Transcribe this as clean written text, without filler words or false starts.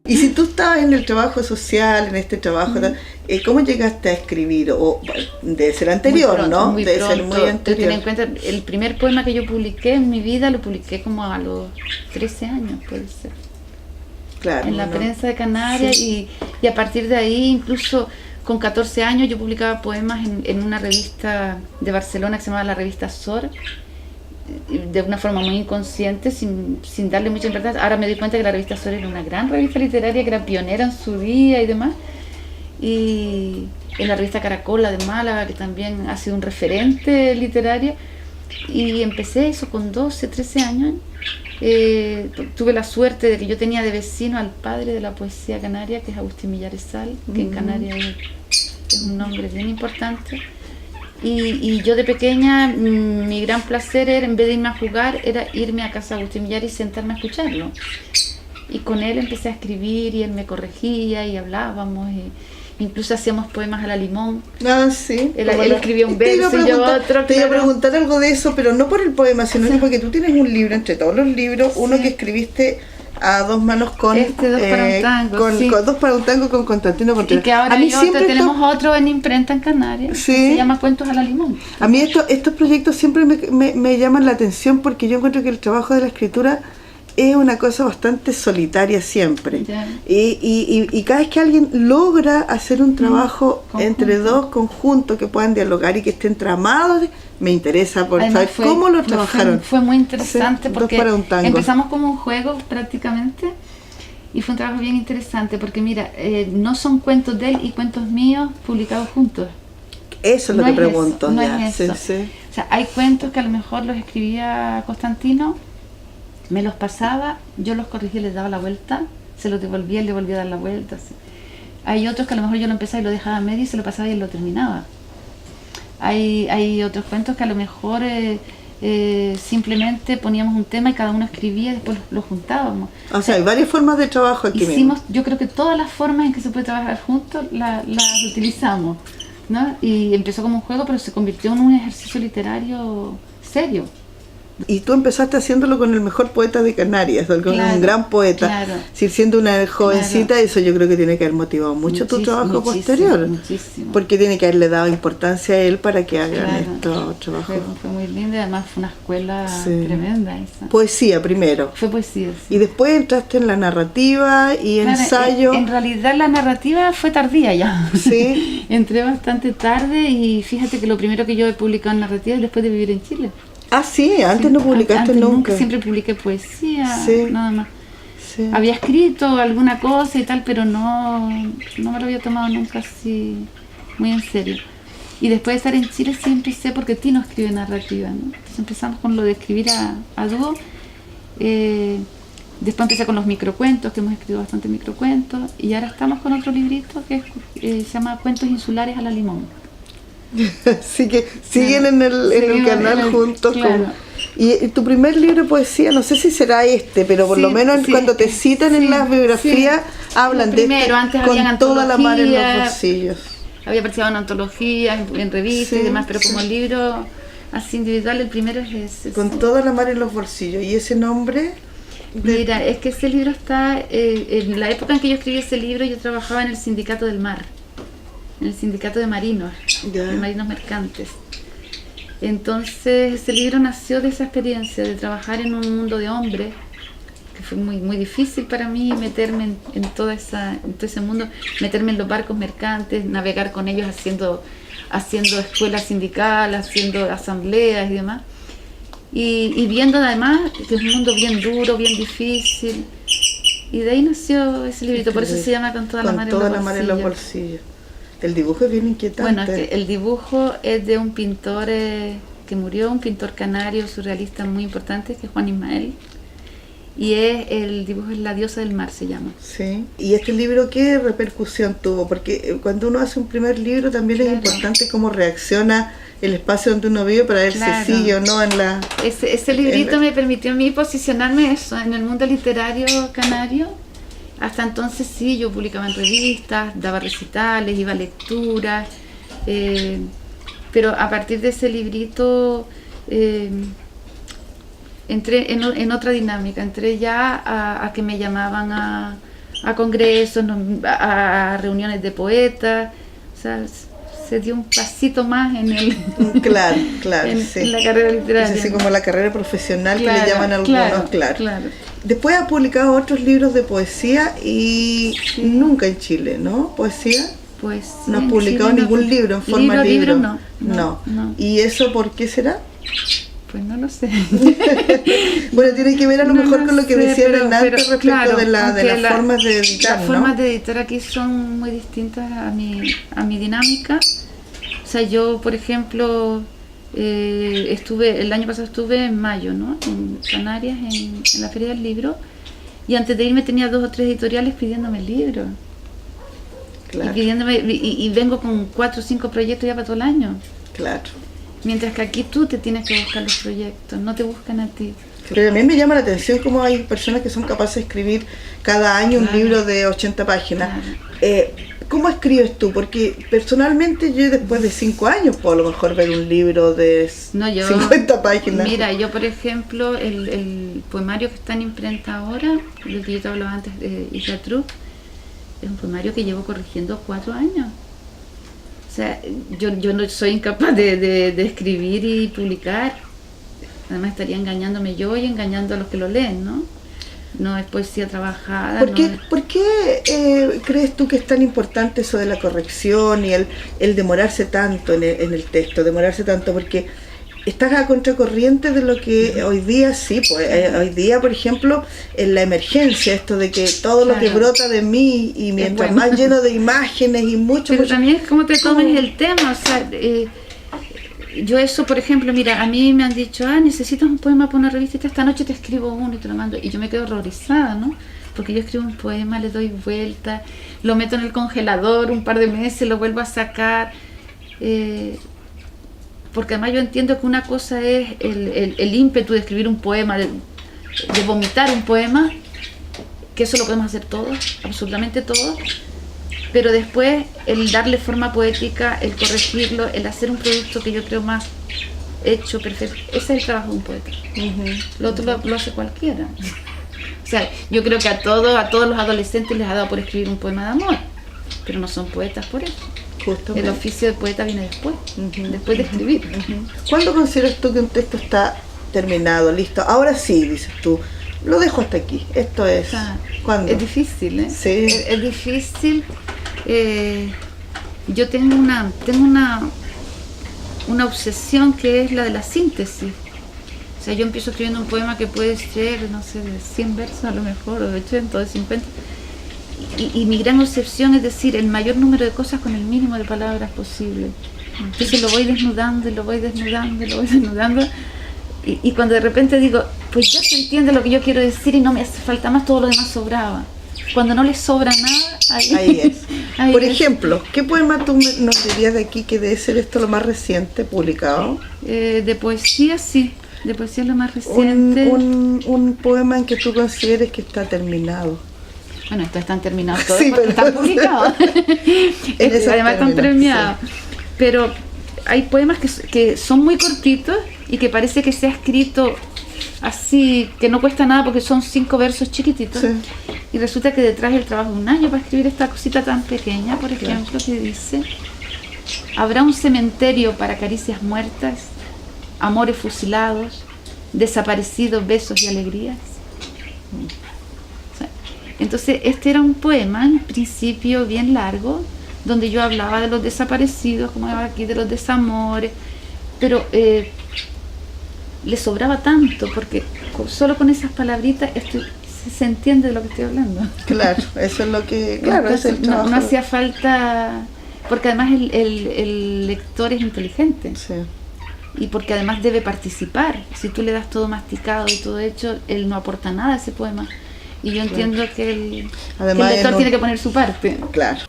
Y si tú estabas en el trabajo social, en este trabajo, ¿cómo llegaste a escribir? O debe ser anterior, pronto, ¿no? Muy Debe pronto. ser muy anterior. Ten en cuenta, el primer poema que yo publiqué en mi vida lo publiqué como a los 13 años, puede ser. Claro, En la prensa de Canarias, sí. y a partir de ahí, incluso con 14 años, yo publicaba poemas en una revista de Barcelona que se llamaba la revista Sor, de una forma muy inconsciente, sin darle mucha importancia. Ahora me doy cuenta que la revista Sor era una gran revista literaria, que era pionera en su día y demás. Y en la revista Caracola de Málaga, que también ha sido un referente literario. Y empecé eso con 12, 13 años. Tuve la suerte de que yo tenía de vecino al padre de la poesía canaria, que es Agustín Millaresal, que en Canarias es un nombre bien importante. Y yo de pequeña, mi gran placer era, en vez de irme a jugar, era irme a casa de Agustín Millares y sentarme a escucharlo. Y con él empecé a escribir y él me corregía y hablábamos. Incluso hacíamos poemas a la limón. Ah, sí. Él escribía un verso y yo otro. Te iba a preguntar algo de eso, pero no por el poema, sino que porque tú tienes un libro, entre todos los libros, uno que escribiste a dos manos con... Dos para un tango, con Dos para un tango con Constantino Contreras. Y que ahora tenemos otro en imprenta en Canarias, sí, se llama Cuentos a la limón. A mí estos proyectos siempre me llaman la atención porque yo encuentro que el trabajo de la escritura es una cosa bastante solitaria siempre. Y cada vez que alguien logra hacer un trabajo entre dos conjuntos que puedan dialogar y que estén tramados, me interesa por saber cómo lo trabajaron. Fue muy interesante porque empezamos como un juego prácticamente y fue un trabajo bien interesante porque mira, no son cuentos de él y cuentos míos publicados juntos. Eso es lo que pregunto. No es eso. O sea, hay cuentos que a lo mejor los escribía Constantino, me los pasaba, yo los corregía y les daba la vuelta, se los devolvía y le volvía a dar la vuelta. Así. Hay otros que a lo mejor yo lo empezaba y lo dejaba a medio y se lo pasaba y él lo terminaba. Hay otros cuentos que a lo mejor simplemente poníamos un tema y cada uno escribía y después lo juntábamos. O sea, hay varias formas de trabajo aquí mismo. Yo creo que todas las formas en que se puede trabajar juntos las utilizamos, ¿no? Y empezó como un juego, pero se convirtió en un ejercicio literario serio. Y tú empezaste haciéndolo con el mejor poeta de Canarias, con un gran poeta. Claro. Si siendo una jovencita, eso yo creo que tiene que haber motivado mucho tu trabajo posterior. Muchísimo. Porque tiene que haberle dado importancia a él para que hagan estos trabajos. Fue muy lindo y además fue una escuela tremenda esa. Poesía primero. Fue poesía, sí. Y después entraste en la narrativa y ensayo. En realidad la narrativa fue tardía ya. Sí. Entré bastante tarde y fíjate que lo primero que yo he publicado en narrativa es después de vivir en Chile. Ah, sí, antes no publicaste nunca. Siempre publiqué poesía, sí. nada más. Sí. Había escrito alguna cosa y tal, pero no me lo había tomado nunca así muy en serio. Y después de estar en Chile sí empecé, porque Tino escribe narrativa, ¿no? Entonces empezamos con lo de escribir a dúo. Después empecé con los microcuentos, que hemos escrito bastante microcuentos. Y ahora estamos con otro librito que se llama Cuentos insulares a la limón. Así que siguen en el canal juntos. Claro. Y tu primer libro de poesía, no sé si será pero por lo menos cuando te citan en las biografías hablan antes con toda la mar en los bolsillos. Había participado en antologías, en revistas y demás, pero como libro así individual, el primero es ese. Con toda la mar en los bolsillos. ¿Y ese nombre? Mira, es que ese libro está, en la época en que yo escribí ese libro yo trabajaba en el Sindicato del Mar, en el Sindicato de Marinos, de Marinos Mercantes. Entonces ese libro nació de esa experiencia de trabajar en un mundo de hombres, que fue muy, muy difícil para mí meterme en todo ese mundo, meterme en los barcos mercantes, navegar con ellos haciendo escuelas sindicales, haciendo asambleas y demás. Y viendo además que es un mundo bien duro, bien difícil. Y de ahí nació ese librito, por eso se llama Con toda la mar en los bolsillos. El dibujo es bien inquietante. Bueno, es que el dibujo es de un pintor que murió, un pintor canario surrealista muy importante, que es Juan Ismael. Y el dibujo es La diosa del mar, se llama. Sí. ¿Y este libro qué repercusión tuvo? Porque cuando uno hace un primer libro también es importante cómo reacciona el espacio donde uno vive para ver si sigue o no en la... Ese librito me permitió a mí posicionarme eso, en el mundo literario canario. Hasta entonces sí, yo publicaba en revistas, daba recitales, iba a lecturas, pero a partir de ese librito entré en otra dinámica, entré ya a que me llamaban a a congresos, a reuniones de poetas, o sea, se dio un pasito más en el claro, sí. en la carrera literaria. Es así como la carrera profesional, claro, que le llaman algunos, claro. Después ha publicado otros libros de poesía y sí. Nunca en Chile, ¿no? ¿Poesía? Pues no has publicado ningún libro en forma de libro. No. ¿Y eso por qué será? Pues no lo sé. Bueno, tiene que ver a lo mejor con lo que decía Renate respecto claro, de las formas de editar, las formas de editar aquí son muy distintas a mi dinámica. O sea, yo, por ejemplo, el año pasado estuve en mayo, ¿no? En Canarias, en la Feria del Libro, y antes de irme tenía 2 o 3 editoriales pidiéndome el libro. Claro. Y vengo con 4 o 5 proyectos ya para todo el año. Claro. Mientras que aquí tú te tienes que buscar los proyectos, no te buscan a ti. Pero también me llama la atención cómo hay personas que son capaces de escribir cada año un libro de 80 páginas. Claro. ¿Cómo escribes tú? Porque personalmente yo después de 5 años puedo a lo mejor ver un libro de 50 páginas. Mira, yo por ejemplo, el poemario que está en imprenta ahora, del que yo te hablaba antes, de Isla Truk, es un poemario que llevo corrigiendo 4 años. O sea, yo no soy incapaz de escribir y publicar. Además estaría engañándome yo y engañando a los que lo leen, ¿no? No es poesía trabajada. ¿Por qué crees tú que es tan importante eso de la corrección y el demorarse tanto en el texto? Demorarse tanto porque estás a contracorriente de lo que hoy día, sí, pues hoy día, por ejemplo, en la emergencia, esto de que todo lo que brota de mí y mientras más lleno de imágenes y mucho... Pero también es como te tomes el tema, o sea, yo eso, por ejemplo, mira, a mí me han dicho, necesitas un poema para una revista y esta noche te escribo uno y te lo mando, y yo me quedo horrorizada, ¿no? Porque yo escribo un poema, le doy vuelta, lo meto en el congelador un par de meses, lo vuelvo a sacar... porque además yo entiendo que una cosa es el ímpetu de escribir un poema, de vomitar un poema, que eso lo podemos hacer todos, absolutamente todos, pero después el darle forma poética, el corregirlo, el hacer un producto que yo creo más hecho, perfecto, ese es el trabajo de un poeta. Lo otro lo hace cualquiera. O sea, yo creo que a todos los adolescentes les ha dado por escribir un poema de amor, pero no son poetas por eso. El oficio de poeta viene después, después de escribir. ¿Cuándo consideras tú que un texto está terminado, listo? Ahora sí, dices tú, lo dejo hasta aquí, esto es... ¿Cuándo? Es difícil, ¿eh? Sí. Es difícil. Yo tengo una obsesión que es la de la síntesis. O sea, yo empiezo escribiendo un poema que puede ser, no sé, de 100 versos a lo mejor, o de 80, o de 50... Y mi gran obsesión es decir el mayor número de cosas con el mínimo de palabras posible. Entonces lo voy desnudando y lo voy desnudando y lo voy desnudando, y cuando de repente digo, pues ya se entiende lo que yo quiero decir y no me hace falta más, todo lo demás sobraba. Cuando no le sobra nada, ahí es. Por ejemplo, ¿qué poema tú nos dirías de aquí que debe ser esto lo más reciente publicado? De poesía, sí. De poesía es lo más reciente. Un poema en que tú consideres que está terminado. Bueno, estos están terminados todos, sí, porque están publicados. Además están premiados. Sí. Pero hay poemas que son muy cortitos y que parece que se ha escrito así, que no cuesta nada porque son 5 versos chiquititos. Sí. Y resulta que detrás del trabajo de un año para escribir esta cosita tan pequeña, por ejemplo, que dice: habrá un cementerio para caricias muertas, amores fusilados, desaparecidos besos y alegrías. Entonces este era un poema en principio bien largo, donde yo hablaba de los desaparecidos, como aquí de los desamores, pero le sobraba tanto, porque solo con esas palabritas se entiende de lo que estoy hablando. Claro, eso es lo que... Claro, entonces, es el trabajo. No hacía falta, porque además el lector es inteligente. Sí. Y porque además debe participar. Si tú le das todo masticado y todo hecho, él no aporta nada a ese poema. Y yo entiendo que el lector tiene que poner su parte. Claro.